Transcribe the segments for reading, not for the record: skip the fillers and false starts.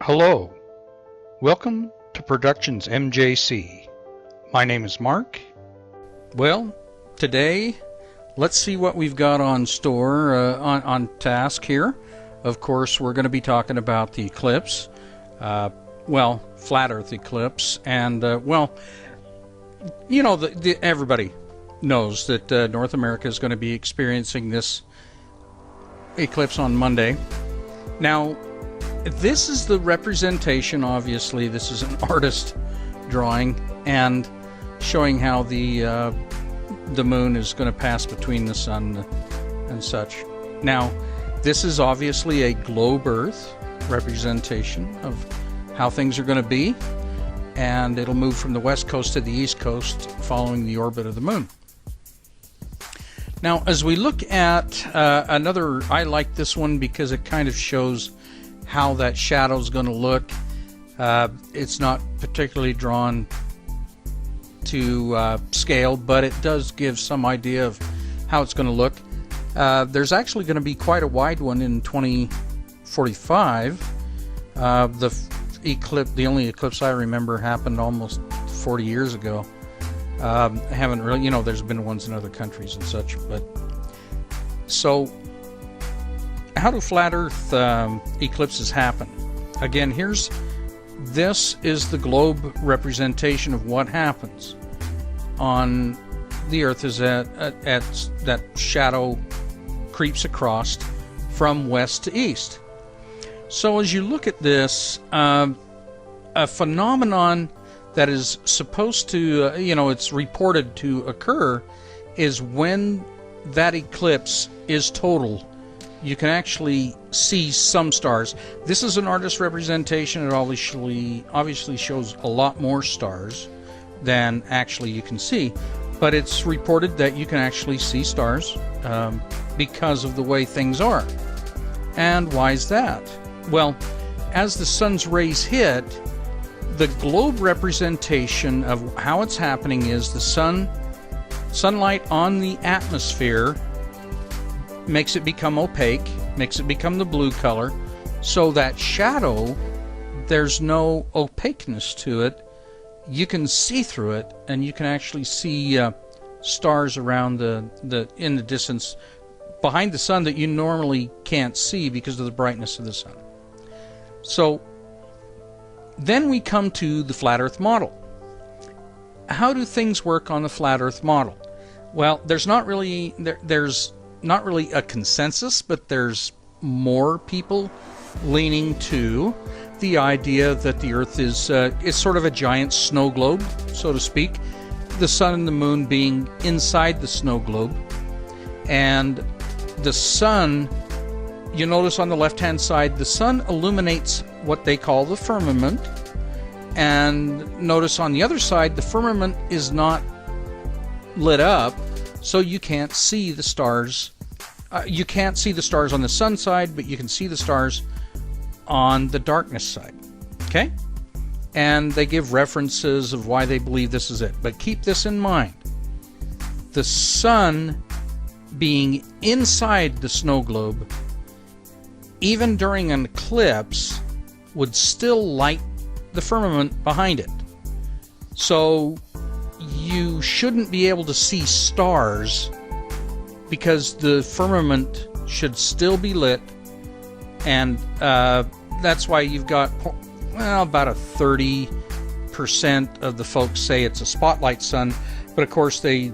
Hello, welcome to Productions MJC. My name is Mark. Well, today, let's see what we've got on store, on task here. Of course, we're going to be talking about the eclipse, Flat Earth Eclipse, and, everybody knows that North America is going to be experiencing this eclipse on Monday. Now, this is the representation. Obviously, this is an artist drawing and showing how the moon is going to pass between the sun and such. Now, this is obviously a globe Earth representation of how things are going to be, and it'll move from the west coast to the east coast following the orbit of the moon. Now, as we look at I like this one because it kind of shows how that shadow is going to look. It's not particularly drawn to scale, but it does give some idea of how it's going to look. There's actually going to be quite a wide one in 2045. The only eclipse I remember happened almost 40 years ago. I haven't really, there's been ones in other countries and such, but so how do flat Earth eclipses happen? Again, this is the globe representation of what happens on the Earth as that shadow creeps across from west to east. So as you look at this, a phenomenon that is supposed to, it's reported to occur, is when that eclipse is total. You can actually see some stars. This is an artist representation. It obviously shows a lot more stars than actually you can see, but it's reported that you can actually see stars because of the way things are. And why is that? Well, as the sun's rays hit, the globe representation of how it's happening is the sunlight on the atmosphere makes it become opaque, makes it become the blue color, so that shadow, there's no opaqueness to it. You can see through it, and you can actually see stars around in the distance behind the sun that you normally can't see because of the brightness of the sun. So then we come to the flat Earth model. How do things work on the flat Earth model? Well, there's not really a consensus, but there's more people leaning to the idea that the Earth is sort of a giant snow globe, so to speak, the sun and the moon being inside the snow globe. And the sun, you notice on the left-hand side, the sun illuminates what they call the firmament. And notice on the other side, the firmament is not lit up, so you can't see the stars. You can't see the stars on the sun side, but you can see the stars on the darkness side. Okay? And they give references of why they believe this is it. But keep this in mind. The sun being inside the snow globe, even during an eclipse, would still light the firmament behind it. So you shouldn't be able to see stars because the firmament should still be lit, and that's why you've got about a 30% of the folks say it's a spotlight sun, but of course they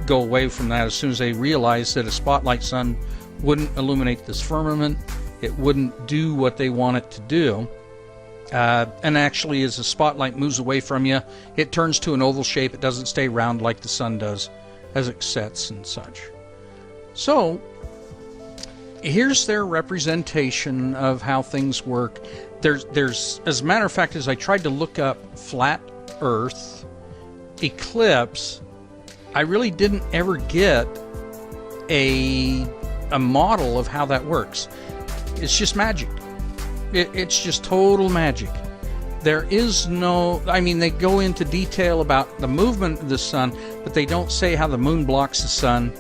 go away from that as soon as they realize that a spotlight sun wouldn't illuminate this firmament. It wouldn't do what they want it to do. And actually, as the spotlight moves away from you, it turns to an oval shape. It doesn't stay round like the sun does as it sets and such. So here's their representation of how things work. There's as a matter of fact, as I tried to look up flat Earth eclipse, I really didn't ever get a model of how that works. It's just magic. It's just total magic. There is no, they go into detail about the movement of the sun, but they don't say how the moon blocks the sun.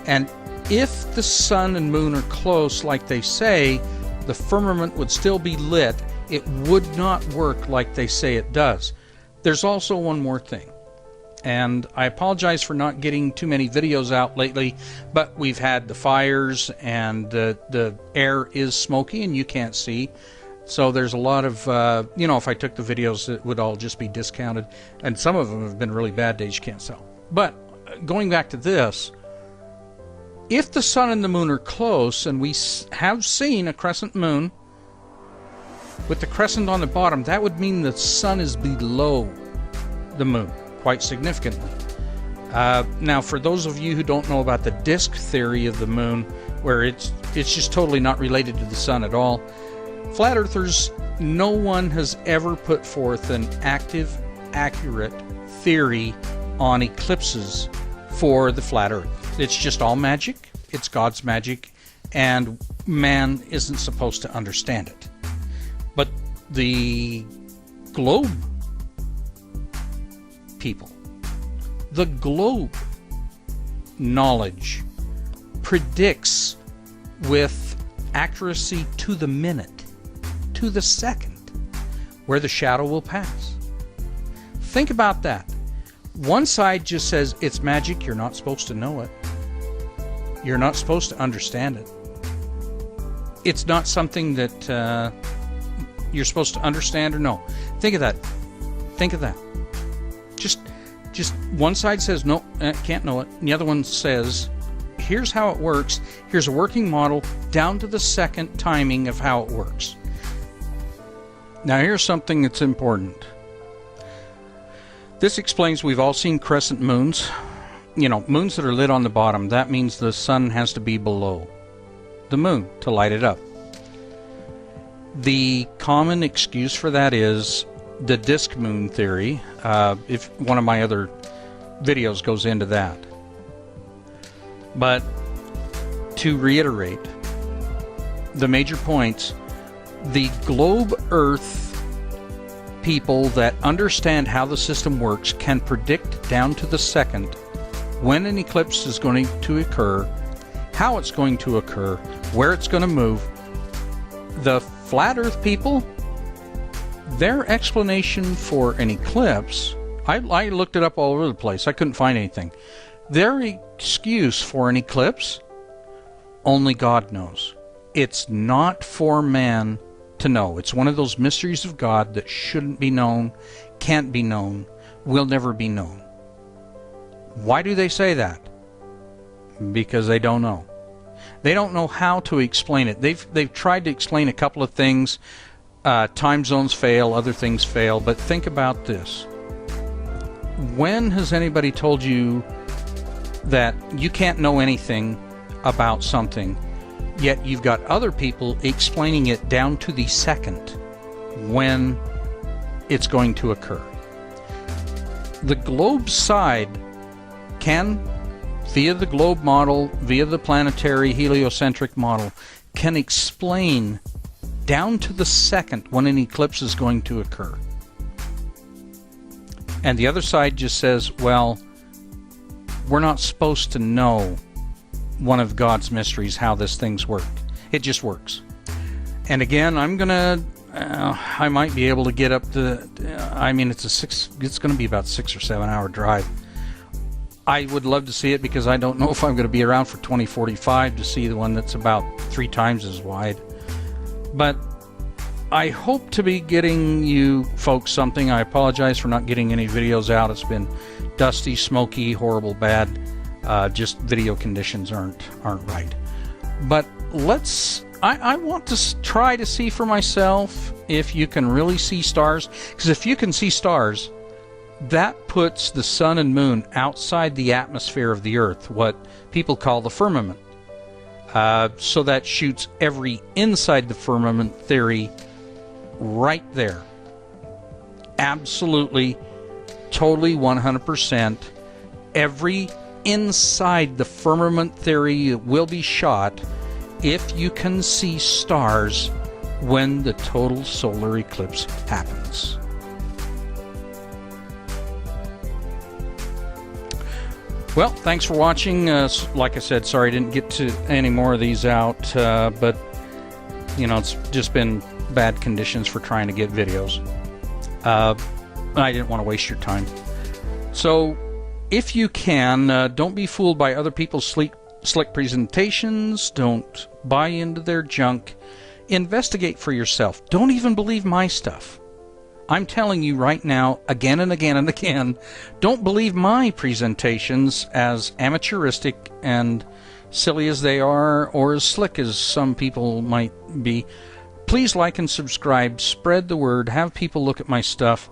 And if the sun and moon are close, like they say, the firmament would still be lit It would not work like they say it does. There's also one more thing. And I apologize for not getting too many videos out lately, but we've had the fires and the air is smoky and you can't see. So there's a lot of, if I took the videos, it would all just be discounted. And some of them have been really bad days you can't sell. But going back to this, if the sun and the moon are close, and we have seen a crescent moon with the crescent on the bottom, that would mean the sun is below the moon quite significantly. Now, for those of you who don't know about the disk theory of the moon, where it's just totally not related to the sun at all, flat earthers, no one has ever put forth an active, accurate theory on eclipses for the flat earth. It's just all magic. It's God's magic, and man isn't supposed to understand it. But the globe people, the globe knowledge predicts with accuracy to the minute, to the second, where the shadow will pass. Think about that. One side just says it's magic, you're not supposed to know it. You're not supposed to understand it. It's not something that you're supposed to understand or know. Think of that. Think of that. Just one side says, no, can't know it. And the other one says, here's how it works. Here's a working model down to the second timing of how it works. Now here's something that's important. This explains we've all seen crescent moons. Moons that are lit on the bottom. That means the sun has to be below the moon to light it up. The common excuse for that is the disk moon theory. If one of my other videos goes into that. But to reiterate the major points, the globe Earth people that understand how the system works can predict down to the second when an eclipse is going to occur, how it's going to occur, where it's going to move. The flat Earth people, their explanation for an eclipse, I looked it up all over the place. I couldn't find anything. Their excuse for an eclipse, only God knows. It's not for man to know. It's one of those mysteries of God that shouldn't be known, can't be known, will never be known. Why do they say that? Because they don't know. They don't know how to explain it. They've tried to explain a couple of things. Time zones fail, other things fail, but think about this. When has anybody told you that you can't know anything about something, yet you've got other people explaining it down to the second when it's going to occur? The globe side can, via the globe model, via the planetary heliocentric model, can explain down to the second when an eclipse is going to occur. And the other side just says, well, we're not supposed to know one of God's mysteries, how this thing's work. It just works. And again, I might be able to get up to, it's going to be about 6 or 7 hour drive. I would love to see it because I don't know if I'm going to be around for 2045 to see the one that's about 3 times as wide. But I hope to be getting you folks something. I apologize for not getting any videos out. It's been dusty, smoky, horrible, bad. Just video conditions aren't right. But I want to try to see for myself if you can really see stars. Because if you can see stars, that puts the sun and moon outside the atmosphere of the Earth, what people call the firmament. So that shoots every inside the firmament theory right there. Absolutely, totally, 100%. Every inside the firmament theory will be shot if you can see stars when the total solar eclipse happens. Well, thanks for watching. Like I said, sorry I didn't get to any more of these out, but it's just been bad conditions for trying to get videos. I didn't want to waste your time. So if you can, don't be fooled by other people's slick presentations. Don't buy into their junk. Investigate for yourself. Don't even believe my stuff. I'm telling you right now, again and again and again, don't believe my presentations, as amateuristic and silly as they are, or as slick as some people might be. Please like and subscribe, spread the word, have people look at my stuff,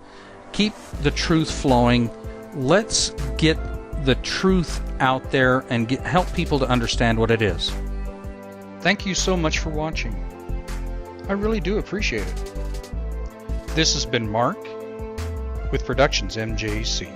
keep the truth flowing. Let's get the truth out there and help people to understand what it is. Thank you so much for watching. I really do appreciate it. This has been Mark with Productions MJC.